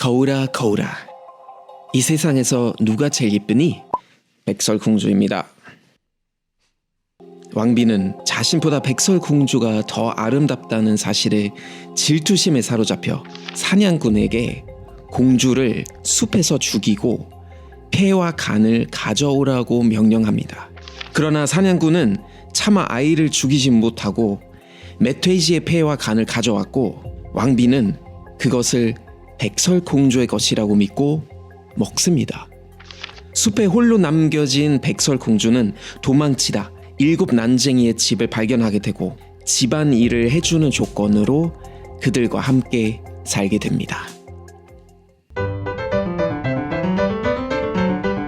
거울아 거울아, 이 세상에서 누가 제일 예쁘니? 백설공주입니다. 왕비는 자신보다 백설공주가 더 아름답다는 사실에 질투심에 사로잡혀 사냥꾼에게 공주를 숲에서 죽이고 폐와 간을 가져오라고 명령합니다. 그러나 사냥꾼은 차마 아이를 죽이지 못하고 멧돼지의 폐와 간을 가져왔고, 왕비는 그것을 백설공주의 것이라고 믿고 먹습니다. 숲에 홀로 남겨진 백설공주는 도망치다 7 난쟁이의 집을 발견하게 되고, 집안일을 해주는 조건으로 그들과 함께 살게 됩니다.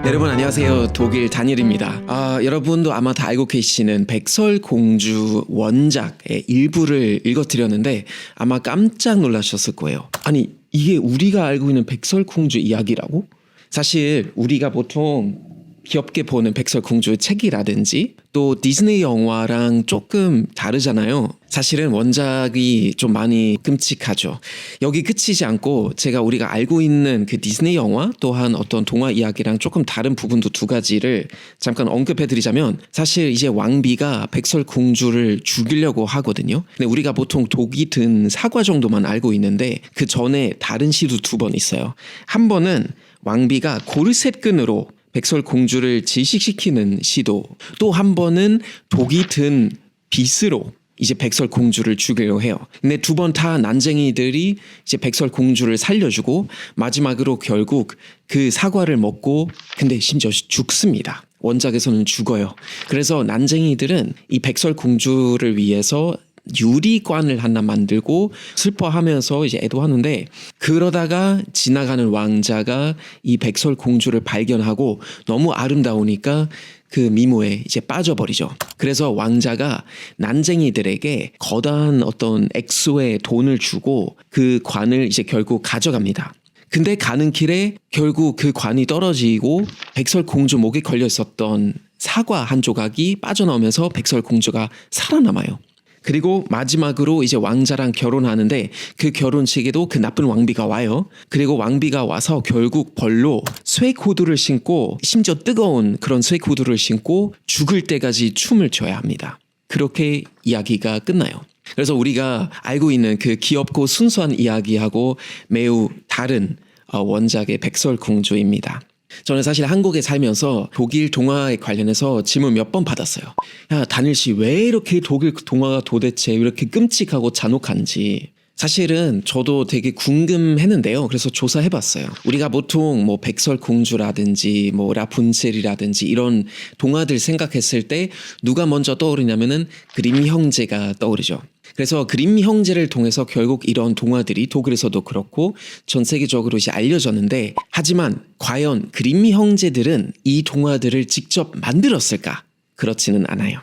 여러분 안녕하세요. 독일 다니엘입니다. 여러분도 아마 다 알고 계시는 백설공주 원작의 일부를 읽어드렸는데 아마 깜짝 놀라셨을 거예요. 아니, 이게 우리가 알고 있는 백설공주 이야기라고? 사실 우리가 보통 귀엽게 보는 백설공주 책이라든지 또 디즈니 영화랑 조금 다르잖아요. 사실은 원작이 좀 많이 끔찍하죠. 여기 끝이지 않고 제가 우리가 알고 있는 그 디즈니 영화 또한 어떤 동화 이야기랑 조금 다른 부분도 2가지를 잠깐 언급해드리자면, 사실 이제 왕비가 백설공주를 죽이려고 하거든요. 근데 우리가 보통 독이 든 사과 정도만 알고 있는데 그 전에 다른 시도 2번 있어요. 한 번은 왕비가 고르셋 끈으로 백설공주를 질식시키는 시도, 또 한 번은 독이 든 빗으로 이제 백설공주를 죽이려고 해요. 근데 2번 다 난쟁이들이 이제 백설공주를 살려주고 마지막으로 결국 그 사과를 먹고, 근데 심지어 죽습니다. 원작에서는 죽어요. 그래서 난쟁이들은 이 백설공주를 위해서 유리관을 하나 만들고 슬퍼하면서 이제 애도하는데, 그러다가 지나가는 왕자가 이 백설공주를 발견하고 너무 아름다우니까 그 미모에 이제 빠져버리죠. 그래서 왕자가 난쟁이들에게 거대한 어떤 액수의 돈을 주고 그 관을 이제 결국 가져갑니다. 근데 가는 길에 결국 그 관이 떨어지고 백설공주 목에 걸려 있었던 사과 한 조각이 빠져나오면서 백설공주가 살아남아요. 그리고 마지막으로 이제 왕자랑 결혼하는데 그 결혼식에도 그 나쁜 왕비가 와요. 그리고 왕비가 와서 결국 벌로 스웨이크 후드를 신고, 심지어 뜨거운 그런 스웨이크 후드를 신고 죽을 때까지 춤을 춰야 합니다. 그렇게 이야기가 끝나요. 그래서 우리가 알고 있는 그 귀엽고 순수한 이야기하고 매우 다른 원작의 백설공주입니다. 저는 사실 한국에 살면서 독일 동화에 관련해서 질문 몇 번 받았어요. 야, 다니엘 씨, 왜 이렇게 독일 동화가 도대체 이렇게 끔찍하고 잔혹한지. 사실은 저도 되게 궁금했는데요. 그래서 조사해봤어요. 우리가 보통 뭐 백설공주라든지 뭐 라푼첼이라든지 이런 동화들 생각했을 때 누가 먼저 떠오르냐면은 그림 형제가 떠오르죠. 그래서 그림 형제를 통해서 결국 이런 동화들이 독일에서도 그렇고 전 세계적으로 이제 알려졌는데, 하지만 과연 그림 형제들은 이 동화들을 직접 만들었을까? 그렇지는 않아요.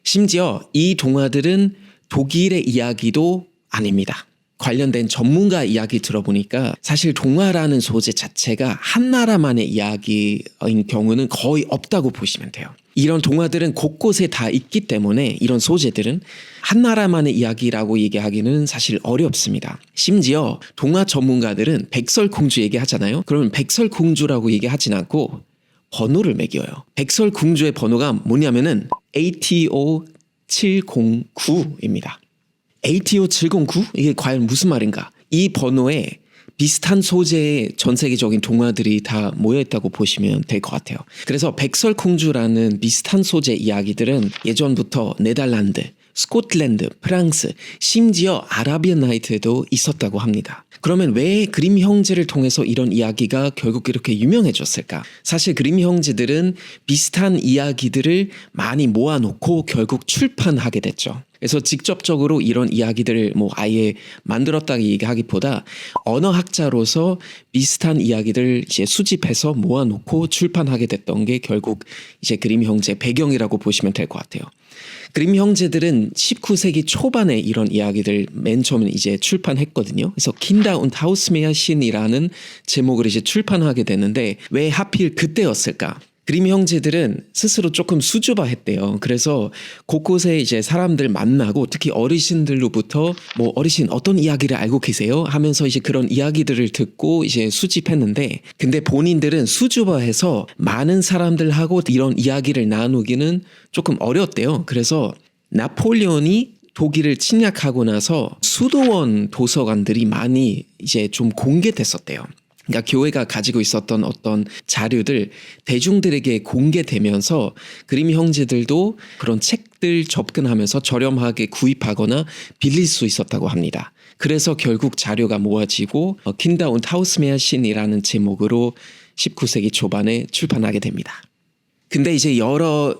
심지어 이 동화들은 독일의 이야기도 아닙니다. 관련된 전문가 이야기 들어보니까 사실 동화라는 소재 자체가 한 나라만의 이야기인 경우는 거의 없다고 보시면 돼요. 이런 동화들은 곳곳에 다 있기 때문에 이런 소재들은 한 나라만의 이야기라고 얘기하기는 사실 어렵습니다. 심지어 동화 전문가들은 백설공주 얘기하잖아요. 그러면 백설공주라고 얘기하진 않고 번호를 매겨요. 백설공주의 번호가 뭐냐면은 ATO709입니다. ATO709? 이게 과연 무슨 말인가? 이 번호에 비슷한 소재의 전 세계적인 동화들이 다 모여있다고 보시면 될 것 같아요. 그래서 백설공주라는 비슷한 소재 이야기들은 예전부터 네덜란드, 스코틀랜드, 프랑스, 심지어 아라비안 나이트에도 있었다고 합니다. 그러면 왜 그림 형제를 통해서 이런 이야기가 결국 이렇게 유명해졌을까? 사실 그림 형제들은 비슷한 이야기들을 많이 모아놓고 결국 출판하게 됐죠. 그래서 직접적으로 이런 이야기들을 뭐 아예 만들었다고 얘기하기보다 언어학자로서 비슷한 이야기들 이제 수집해서 모아놓고 출판하게 됐던 게 결국 이제 그림 형제 배경이라고 보시면 될 것 같아요. 그림 형제들은 19세기 초반에 이런 이야기들 맨 처음에 이제 출판했거든요. 그래서 킨다 und 하우스메어신이라는 제목을 이제 출판하게 되는데 왜 하필 그때였을까? 그림 형제들은 스스로 조금 수줍어했대요. 그래서 곳곳에 이제 사람들 만나고 특히 어르신들로부터 뭐 어르신 어떤 이야기를 알고 계세요? 하면서 이제 그런 이야기들을 듣고 이제 수집했는데 근데 본인들은 수줍어해서 많은 사람들하고 이런 이야기를 나누기는 조금 어려웠대요. 그래서 나폴레온이 독일을 침략하고 나서 수도원 도서관들이 많이 이제 좀 공개됐었대요. 그러니까 교회가 가지고 있었던 어떤 자료들 대중들에게 공개되면서 그림 형제들도 그런 책들 접근하면서 저렴하게 구입하거나 빌릴 수 있었다고 합니다. 그래서 결국 자료가 모아지고 킨더 und Hausmärchen이라는 제목으로 19세기 초반에 출판하게 됩니다. 근데 이제 여러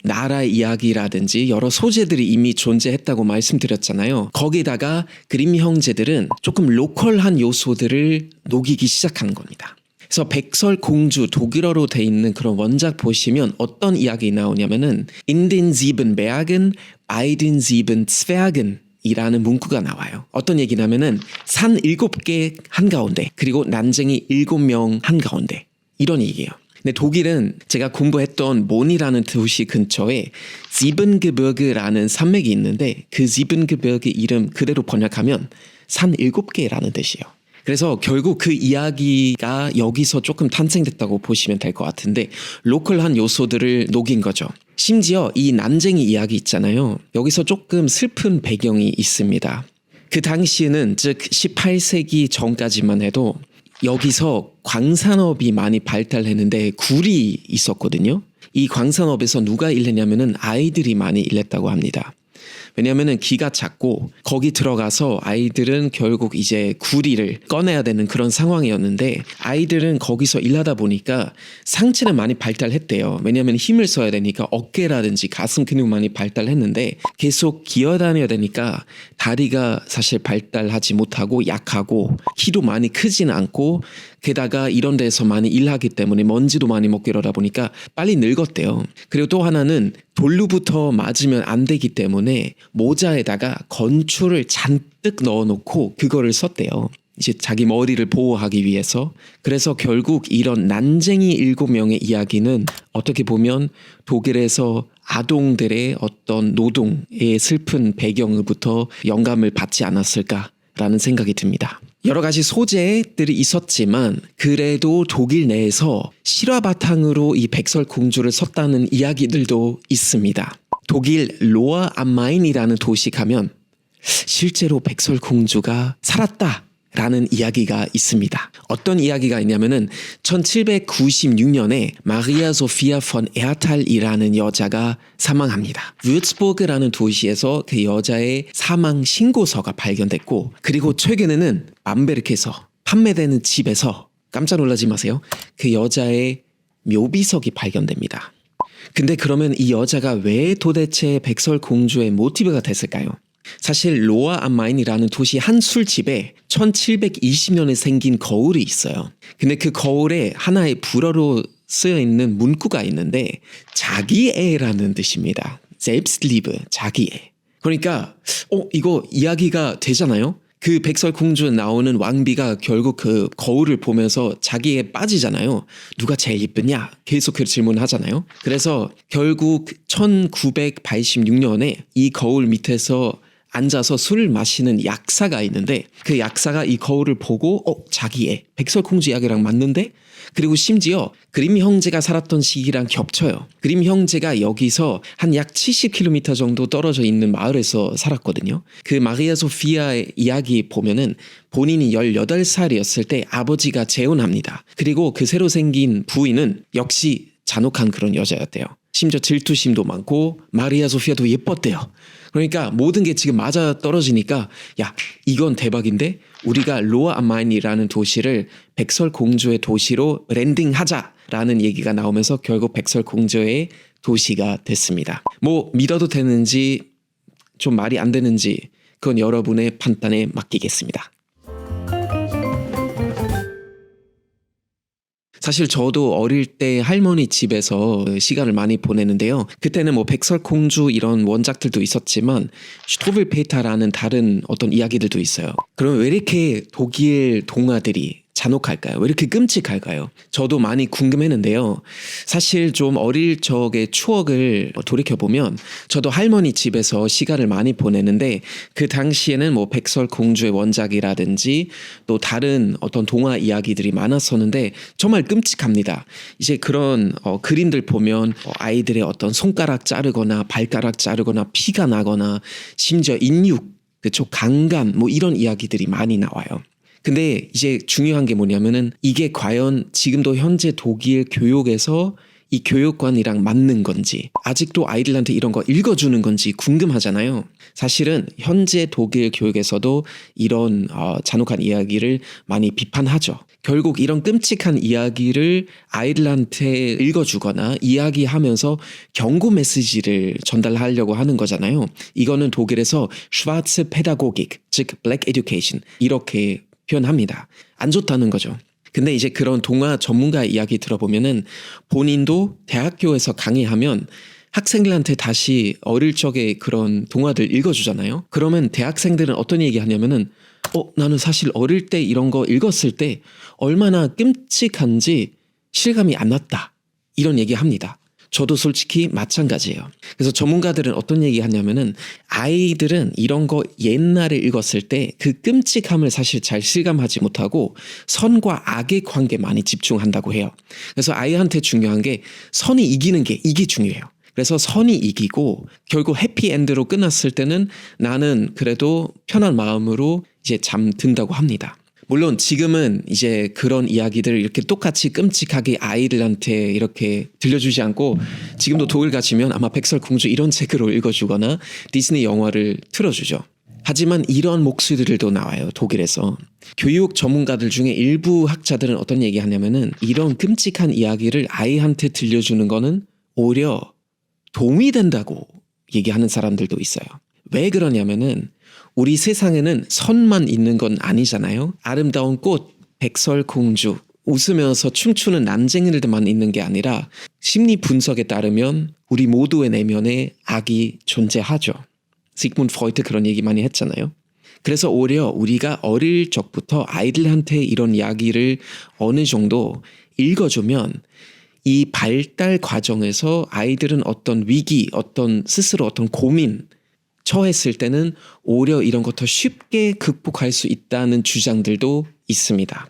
나라 이야기라든지 여러 소재들이 이미 존재했다고 말씀드렸잖아요. 거기다가 그림 형제들은 조금 로컬한 요소들을 녹이기 시작한 겁니다. 그래서 백설공주 독일어로 돼 있는 그런 원작 보시면 어떤 이야기 나오냐면은 In den sieben Bergen, bei den sieben Zwergen 이라는 문구가 나와요. 어떤 얘기냐면은 산 7개 한가운데 그리고 난쟁이 7명 한가운데 이런 얘기예요. 근데 독일은 제가 공부했던 몬이라는 도시 근처에 지븐게버그라는 산맥이 있는데 그 지븐게버그 이름 그대로 번역하면 산 7개라는 뜻이에요. 그래서 결국 그 이야기가 여기서 조금 탄생됐다고 보시면 될 것 같은데 로컬한 요소들을 녹인 거죠. 심지어 이 난쟁이 이야기 있잖아요. 여기서 조금 슬픈 배경이 있습니다. 그 당시에는 즉 18세기 전까지만 해도 여기서 광산업이 많이 발달했는데 굴이 있었거든요. 이 광산업에서 누가 일했냐면은 아이들이 많이 일했다고 합니다. 왜냐하면은 기가 작고 거기 들어가서 아이들은 결국 이제 구리를 꺼내야 되는 그런 상황이었는데 아이들은 거기서 일하다 보니까 상체는 많이 발달했대요. 왜냐하면 힘을 써야 되니까 어깨라든지 가슴 근육 많이 발달했는데 계속 기어다녀야 되니까 다리가 사실 발달하지 못하고 약하고 키도 많이 크진 않고 게다가 이런 데서 많이 일하기 때문에 먼지도 많이 먹고 이러다 보니까 빨리 늙었대요. 그리고 또 하나는 돌루부터 맞으면 안 되기 때문에 모자에다가 건초를 잔뜩 넣어놓고 그거를 썼대요. 이제 자기 머리를 보호하기 위해서. 그래서 결국 이런 난쟁이 7명의 이야기는 어떻게 보면 독일에서 아동들의 어떤 노동의 슬픈 배경으로부터 영감을 받지 않았을까라는 생각이 듭니다. 여러 가지 소재들이 있었지만 그래도 독일 내에서 실화 바탕으로 이 백설공주를 썼다는 이야기들도 있습니다. 독일 로아 암 마인이라는 도시 가면 실제로 백설공주가 살았다라는 이야기가 있습니다. 어떤 이야기가 있냐면은 1796년에 마리아 소피아 폰 에르탈이라는 여자가 사망합니다. würzburg라는 도시에서 그 여자의 사망 신고서가 발견됐고 그리고 최근에는 밤베르크에서 판매되는 집에서 깜짝 놀라지 마세요. 그 여자의 묘비석이 발견됩니다. 근데 그러면 이 여자가 왜 도대체 백설공주의 모티브가 됐을까요? 사실 로아 암 마인이라는 도시 한 술집에 1720년에 생긴 거울이 있어요. 근데 그 거울에 하나의 불어로 쓰여 있는 문구가 있는데 자기애라는 뜻입니다. selbstliebe, 자기애. 그러니까 이거 이야기가 되잖아요. 그 백설공주 나오는 왕비가 결국 그 거울을 보면서 자기에 빠지잖아요. 누가 제일 이쁘냐? 계속 그 질문하잖아요. 그래서 결국 1986년에 이 거울 밑에서 앉아서 술을 마시는 약사가 있는데 그 약사가 이 거울을 보고 자기의 백설공주 이야기랑 맞는데 그리고 심지어 그림 형제가 살았던 시기랑 겹쳐요. 그림 형제가 여기서 한 약 70km 정도 떨어져 있는 마을에서 살았거든요. 그 마리아 소피아의 이야기 보면은 본인이 18살이었을 때 아버지가 재혼합니다. 그리고 그 새로 생긴 부인은 역시 잔혹한 그런 여자였대요. 심지어 질투심도 많고 마리아 소피아도 예뻤대요. 그러니까 모든 게 지금 맞아 떨어지니까 야 이건 대박인데 우리가 로아 암 마인이라는 도시를 백설공주의 도시로 브랜딩하자라는 얘기가 나오면서 결국 백설공주의 도시가 됐습니다. 뭐 믿어도 되는지 좀 말이 안 되는지 그건 여러분의 판단에 맡기겠습니다. 사실 저도 어릴 때 할머니 집에서 시간을 많이 보내는데요. 그때는 뭐 백설공주 이런 원작들도 있었지만 슈토블페타라는 다른 어떤 이야기들도 있어요. 그럼 왜 이렇게 독일 동화들이 잔혹할까요? 왜 이렇게 끔찍할까요? 저도 많이 궁금했는데요. 사실 좀 어릴 적의 추억을 돌이켜보면 저도 할머니 집에서 시간을 많이 보내는데 그 당시에는 뭐 백설공주의 원작이라든지 또 다른 어떤 동화 이야기들이 많았었는데 정말 끔찍합니다. 이제 그런 그림들 보면 아이들의 어떤 손가락 자르거나 발가락 자르거나 피가 나거나 심지어 인육, 그쵸, 강간 뭐 이런 이야기들이 많이 나와요. 근데 이제 중요한 게 뭐냐면은 이게 과연 지금도 현재 독일 교육에서 이 교육관이랑 맞는 건지 아직도 아이들한테 이런 거 읽어주는 건지 궁금하잖아요. 사실은 현재 독일 교육에서도 이런 잔혹한 이야기를 많이 비판하죠. 결국 이런 끔찍한 이야기를 아이들한테 읽어주거나 이야기하면서 경고 메시지를 전달하려고 하는 거잖아요. 이거는 독일에서 Schwarze Pädagogik, 즉 Black Education 이렇게 표현합니다. 안 좋다는 거죠. 근데 이제 그런 동화 전문가 이야기 들어보면은 본인도 대학교에서 강의하면 학생들한테 다시 어릴 적에 그런 동화들 읽어주잖아요. 그러면 대학생들은 어떤 얘기 하냐면은 나는 사실 어릴 때 이런 거 읽었을 때 얼마나 끔찍한지 실감이 안 났다. 이런 얘기 합니다. 저도 솔직히 마찬가지예요. 그래서 전문가들은 어떤 얘기 하냐면은 아이들은 이런 거 옛날에 읽었을 때 그 끔찍함을 사실 잘 실감하지 못하고 선과 악의 관계 많이 집중한다고 해요. 그래서 아이한테 중요한 게 선이 이기는 게 이게 중요해요. 그래서 선이 이기고 결국 해피엔드로 끝났을 때는 나는 그래도 편한 마음으로 이제 잠든다고 합니다. 물론 지금은 이제 그런 이야기들을 이렇게 똑같이 끔찍하게 아이들한테 이렇게 들려주지 않고 지금도 독일 가시면 아마 백설공주 이런 책으로 읽어주거나 디즈니 영화를 틀어주죠. 하지만 이런 목소리들도 나와요. 독일에서. 교육 전문가들 중에 일부 학자들은 어떤 얘기 하냐면은 이런 끔찍한 이야기를 아이한테 들려주는 거는 오히려 도움이 된다고 얘기하는 사람들도 있어요. 왜 그러냐면은 우리 세상에는 선만 있는 건 아니잖아요. 아름다운 꽃, 백설공주, 웃으면서 춤추는 난쟁이들만 있는 게 아니라 심리 분석에 따르면 우리 모두의 내면에 악이 존재하죠. 시그문드 프로이트 그런 얘기 많이 했잖아요. 그래서 오히려 우리가 어릴 적부터 아이들한테 이런 이야기를 어느 정도 읽어주면 이 발달 과정에서 아이들은 어떤 위기, 스스로 어떤 고민 처했을 때는 오히려 이런 거 더 쉽게 극복할 수 있다는 주장들도 있습니다.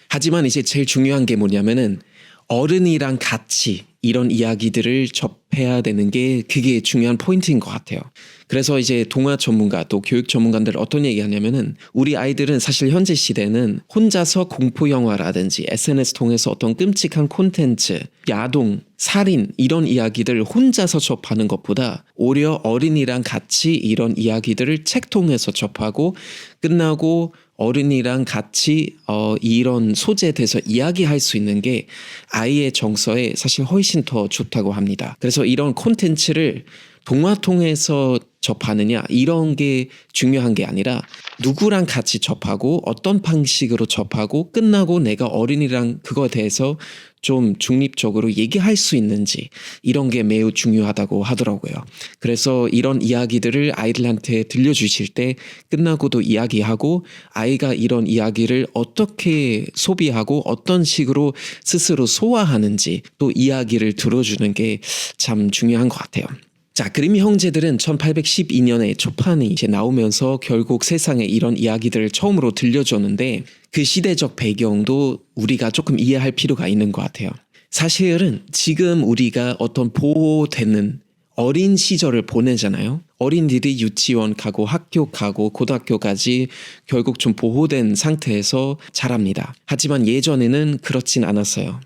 하지만 이제 제일 중요한 게 뭐냐면은 어른이랑 같이 이런 이야기들을 접해야 되는 게 그게 중요한 포인트인 것 같아요. 그래서 이제 동화 전문가 또 교육 전문가들 어떤 얘기 하냐면은 우리 아이들은 사실 현재 시대는 혼자서 공포 영화라든지 SNS 통해서 어떤 끔찍한 콘텐츠, 야동, 살인 이런 이야기들 혼자서 접하는 것보다 오히려 어린이랑 같이 이런 이야기들을 책 통해서 접하고 끝나고 어른이랑 같이 이런 소재에 대해서 이야기할 수 있는 게 아이의 정서에 사실 훨씬 더 좋다고 합니다. 그래서 이런 콘텐츠를 동화 통해서 접하느냐 이런 게 중요한 게 아니라 누구랑 같이 접하고 어떤 방식으로 접하고 끝나고 내가 어린이랑 그거에 대해서 좀 중립적으로 얘기할 수 있는지 이런 게 매우 중요하다고 하더라고요. 그래서 이런 이야기들을 아이들한테 들려주실 때 끝나고도 이야기하고 아이가 이런 이야기를 어떻게 소비하고 어떤 식으로 스스로 소화하는지 또 이야기를 들어주는 게 참 중요한 것 같아요. 자, 그림의 형제들은 1812년에 초판이 이제 나오면서 결국 세상에 이런 이야기들을 처음으로 들려줬는데 그 시대적 배경도 우리가 조금 이해할 필요가 있는 것 같아요. 사실은 지금 우리가 어떤 보호되는 어린 시절을 보내잖아요. 어린이들이 유치원 가고 학교 가고 고등학교까지 결국 좀 보호된 상태에서 자랍니다. 하지만 예전에는 그렇진 않았어요.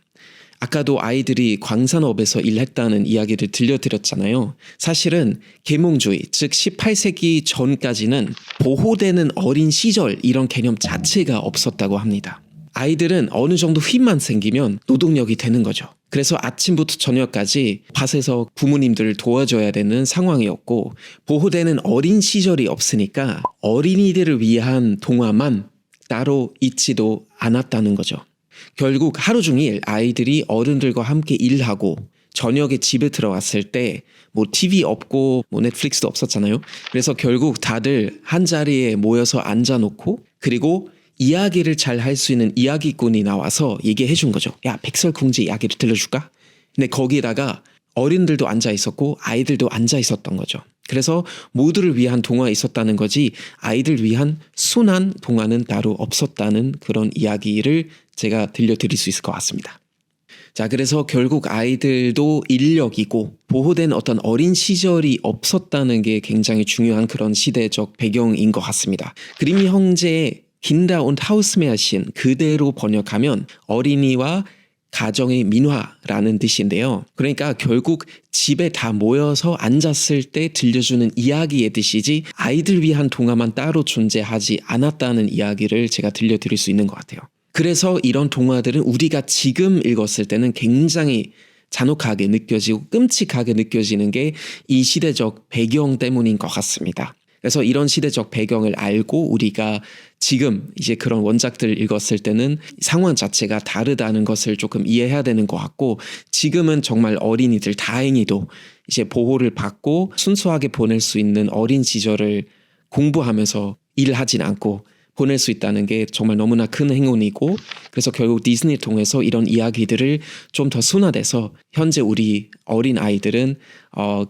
아까도 아이들이 광산업에서 일했다는 이야기를 들려드렸잖아요. 사실은 계몽주의, 즉 18세기 전까지는 보호되는 어린 시절 이런 개념 자체가 없었다고 합니다. 아이들은 어느 정도 힘만 생기면 노동력이 되는 거죠. 그래서 아침부터 저녁까지 밭에서 부모님들을 도와줘야 되는 상황이었고 보호되는 어린 시절이 없으니까 어린이들을 위한 동화만 따로 있지도 않았다는 거죠. 결국 하루 종일 아이들이 어른들과 함께 일하고 저녁에 집에 들어왔을 때 뭐 TV 없고 뭐 넷플릭스도 없었잖아요. 그래서 결국 다들 한 자리에 모여서 앉아놓고 그리고 이야기를 잘 할 수 있는 이야기꾼이 나와서 얘기해 준 거죠. 야, 백설공주 이야기를 들려줄까? 근데 거기다가 어른들도 앉아 있었고 아이들도 앉아 있었던 거죠. 그래서 모두를 위한 동화가 있었다는 거지 아이들 위한 순한 동화는 따로 없었다는 그런 이야기를 제가 들려드릴 수 있을 것 같습니다. 자, 그래서 결국 아이들도 인력이고 보호된 어떤 어린 시절이 없었다는 게 굉장히 중요한 그런 시대적 배경인 것 같습니다. 그림 형제의 Kinder und Hausmärchen 그대로 번역하면 어린이와 가정의 민화라는 뜻인데요. 그러니까 결국 집에 다 모여서 앉았을 때 들려주는 이야기의 뜻이지 아이들 위한 동화만 따로 존재하지 않았다는 이야기를 제가 들려드릴 수 있는 것 같아요. 그래서 이런 동화들은 우리가 지금 읽었을 때는 굉장히 잔혹하게 느껴지고 끔찍하게 느껴지는 게 이 시대적 배경 때문인 것 같습니다. 그래서 이런 시대적 배경을 알고 우리가 지금 이제 그런 원작들을 읽었을 때는 상황 자체가 다르다는 것을 조금 이해해야 되는 것 같고 지금은 정말 어린이들 다행히도 이제 보호를 받고 순수하게 보낼 수 있는 어린 시절을 공부하면서 일하진 않고 보낼 수 있다는 게 정말 너무나 큰 행운이고 그래서 결국 디즈니를 통해서 이런 이야기들을 좀 더 순화돼서 현재 우리 어린 아이들은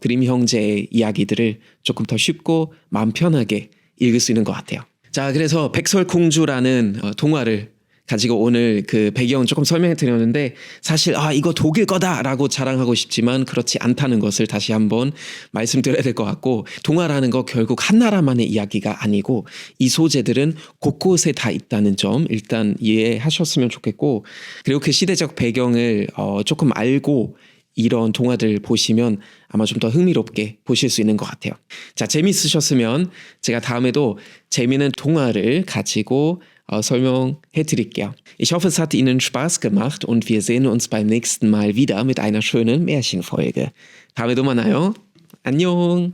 그림 형제의 이야기들을 조금 더 쉽고 마음 편하게 읽을 수 있는 것 같아요. 자, 그래서 백설공주라는 동화를 가지고 오늘 그 배경 조금 설명해 드렸는데 사실 이거 독일 거다라고 자랑하고 싶지만 그렇지 않다는 것을 다시 한번 말씀드려야 될 것 같고 동화라는 거 결국 한 나라만의 이야기가 아니고 이 소재들은 곳곳에 다 있다는 점 일단 이해하셨으면 좋겠고 그리고 그 시대적 배경을 조금 알고 이런 동화들 보시면 아마 좀 더 흥미롭게 보실 수 있는 것 같아요. 자, 재밌으셨으면 제가 다음에도 재미있는 동화를 가지고 설명해 드릴게요. Ich hoffe, es hat Ihnen Spaß gemacht und wir sehen uns beim nächsten Mal wieder mit einer schönen Märchenfolge. 다음에도 만나요. 안녕.